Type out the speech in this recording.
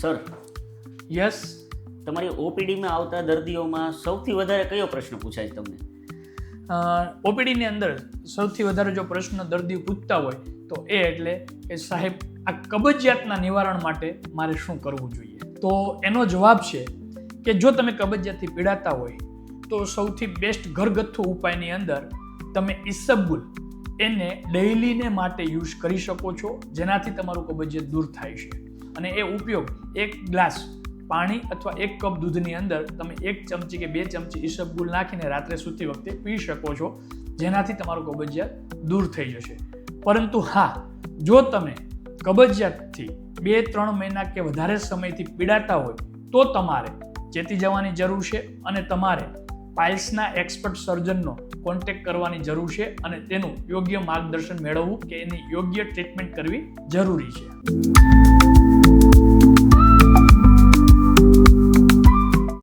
Sir, yes. તમારી ઓપીડીમાં આવતા દર્દીઓમાં સૌથી વધારે કયો પ્રશ્ન પૂછાય તમને? ઓપીડીની અંદર સૌથી વધારે જો પ્રશ્ન દર્દીઓ પૂછતા હોય તો એ એટલે કે સાહેબ આ કબજિયાતના નિવારણ માટે મારે શું કરવું જોઈએ? તો એનો જવાબ છે કે જો તમે કબજિયાતથી પીડાતા હોય તો સૌથી બેસ્ટ ઘરગથ્થુ ઉપાયની અંદર તમે ઈસબગુલ એને ડેઇલીને માટે યુઝ કરી શકો છો, જેનાથી તમારું કબજિયાત દૂર થાય છે. અને એ ઉપયોગ 1 ગ્લાસ પાણી અથવા 1 કપ દૂધની અંદર તમે 1 ચમચી કે 2 ચમચી ઈસબગુલ નાખીને રાત્રે સૂતી વખતે પી શકો છો, જેનાથી તમારું કબજિયાત દૂર થઈ જશે. પરંતુ હા, જો તમે કબજિયાતથી 2-3 મહિના કે વધારે સમયથી પીડાતા હોય તો તમારે ચેતી જવાની જરૂર છે અને તમારે પાઇલ્સના એક્સપર્ટ સર્જનનો કોન્ટેક્ટ કરવાની જરૂર છે અને તેનું યોગ્ય માર્ગદર્શન મેળવવું કે એની યોગ્ય ટ્રીટમેન્ટ કરવી જરૂરી છે.